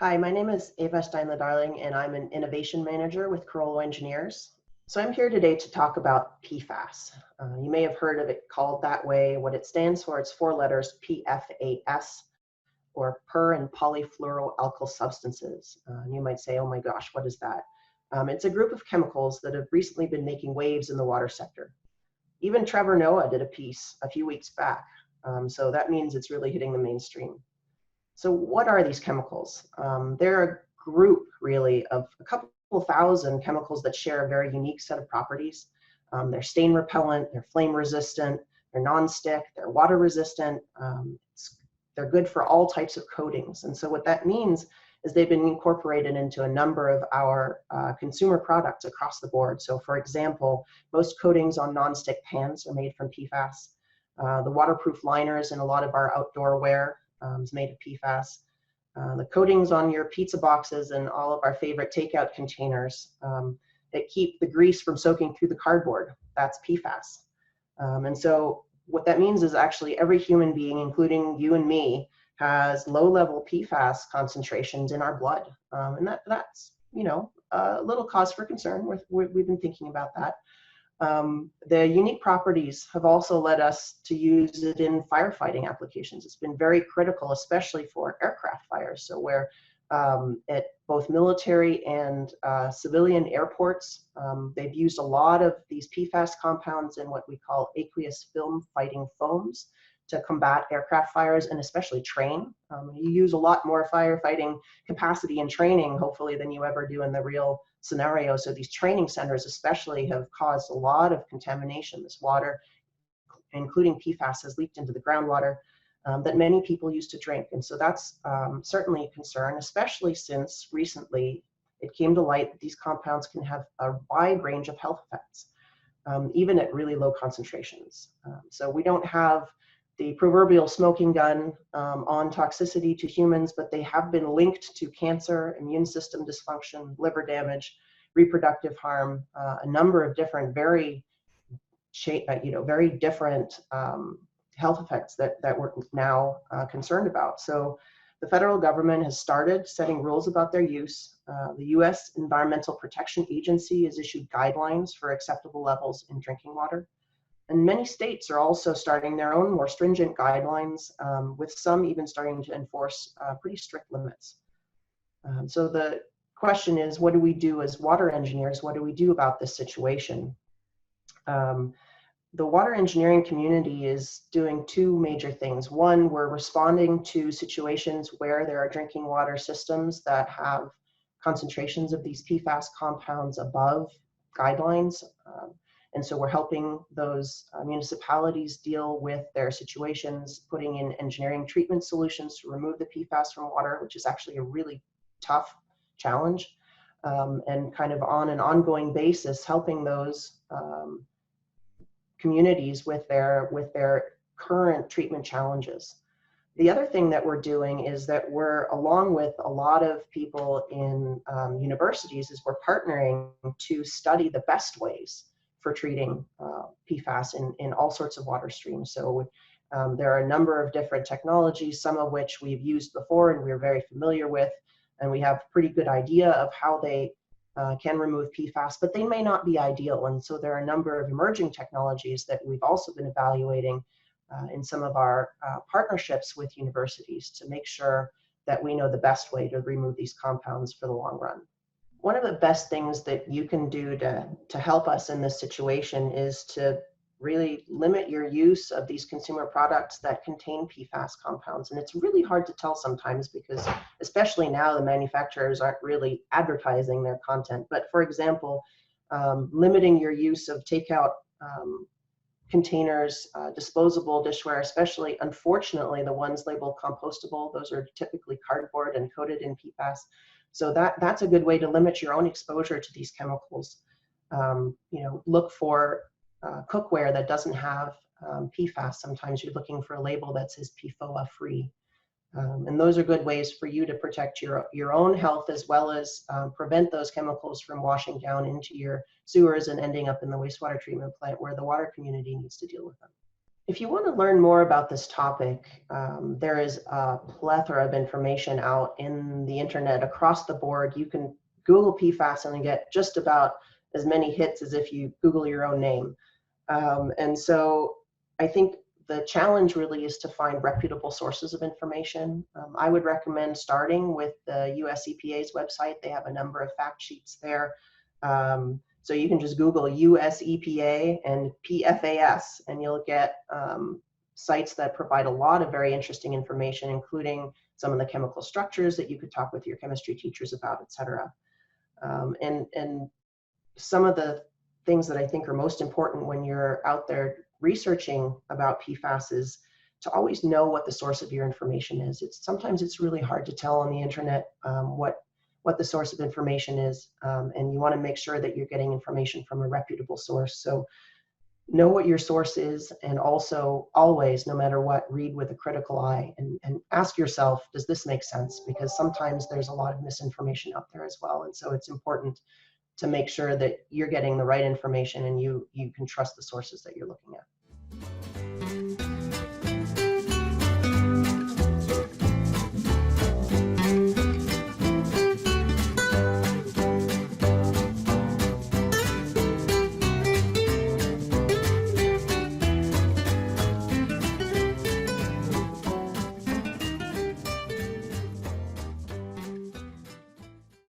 Hi, my name is Eva Steinle-Darling, and I'm an innovation manager with Carollo Engineers. So I'm here today to talk about PFAS. You may have heard of it called that way. What it stands for, it's four letters, PFAS, or per and polyfluoroalkyl substances. You might say, oh my gosh, what is that? It's a group of chemicals that have recently been making waves in the water sector. Even Trevor Noah did a piece a few weeks back. So that means it's really hitting the mainstream. So what are these chemicals? They're a group, really, of a couple thousand chemicals that share a very unique set of properties. They're stain repellent, they're flame resistant, they're non-stick, they're water resistant. They're good for all types of coatings. And so what that means is they've been incorporated into a number of our consumer products across the board. So for example, most coatings on non-stick pans are made from PFAS. The waterproof liners in a lot of our outdoor wear is made of PFAS. The coatings on your pizza boxes and all of our favorite takeout containers that keep the grease from soaking through the cardboard, that's PFAS. And so what that means is actually every human being, including you and me, has low-level PFAS concentrations in our blood. And that's, a little cause for concern. We've been thinking about that. The unique properties have also led us to use it in firefighting applications. It's been very critical, especially for aircraft fires. So where at both military and civilian airports, they've used a lot of these PFAS compounds in what we call aqueous film fighting foams to combat aircraft fires and especially train. You use a lot more firefighting capacity in training, hopefully, than you ever do in the real scenario. So these training centers especially have caused a lot of contamination. This water, including PFAS, has leaked into the groundwater that many people use to drink. And so that's certainly a concern, especially since recently it came to light that these compounds can have a wide range of health effects, even at really low concentrations. So we don't have the proverbial smoking gun on toxicity to humans, but they have been linked to cancer, immune system dysfunction, liver damage, reproductive harm, a number of different very different health effects that we're now concerned about. So the federal government has started setting rules about their use. The U.S. Environmental Protection Agency has issued guidelines for acceptable levels in drinking water. And many states are also starting their own more stringent guidelines, with some even starting to enforce pretty strict limits. So the question is, what do we do as water engineers? What do we do about this situation? The water engineering community is doing two major things. One, we're responding to situations where there are drinking water systems that have concentrations of these PFAS compounds above guidelines. And so we're helping those municipalities deal with their situations, putting in engineering treatment solutions to remove the PFAS from water, which is actually a really tough challenge, and kind of on an ongoing basis, helping those communities with their current treatment challenges. The other thing that we're doing is that we're, along with a lot of people in universities, is we're partnering to study the best ways for treating PFAS in all sorts of water streams. So there are a number of different technologies, some of which we've used before and we're very familiar with, and we have a pretty good idea of how they can remove PFAS, but they may not be ideal. And so there are a number of emerging technologies that we've also been evaluating in some of our partnerships with universities to make sure that we know the best way to remove these compounds for the long run. One of the best things that you can do to help us in this situation is to really limit your use of these consumer products that contain PFAS compounds. And it's really hard to tell sometimes because, especially now, the manufacturers aren't really advertising their content. But for example, limiting your use of takeout containers, disposable dishware, especially, unfortunately, the ones labeled compostable, those are typically cardboard and coated in PFAS. So that's a good way to limit your own exposure to these chemicals. Look for cookware that doesn't have PFAS. Sometimes you're looking for a label that says PFOA free. And those are good ways for you to protect your own health, as well as prevent those chemicals from washing down into your sewers and ending up in the wastewater treatment plant where the water community needs to deal with them. If you want to learn more about this topic, there is a plethora of information out in the internet across the board. You can Google PFAS and get just about as many hits as if you Google your own name. And so I think the challenge really is to find reputable sources of information. I would recommend starting with the US EPA's website. They have a number of fact sheets there. So you can just Google US EPA and PFAS, and you'll get sites that provide a lot of very interesting information, including some of the chemical structures that you could talk with your chemistry teachers about, et cetera. And some of the things that I think are most important when you're out there researching about PFAS is to always know what the source of your information is. Sometimes it's really hard to tell on the internet what the source of information is, and you want to make sure that you're getting information from a reputable source. So know what your source is, and also always, no matter what, read with a critical eye and ask yourself, does this make sense? Because sometimes there's a lot of misinformation out there as well, and so it's important to make sure that you're getting the right information and you can trust the sources that you're looking at.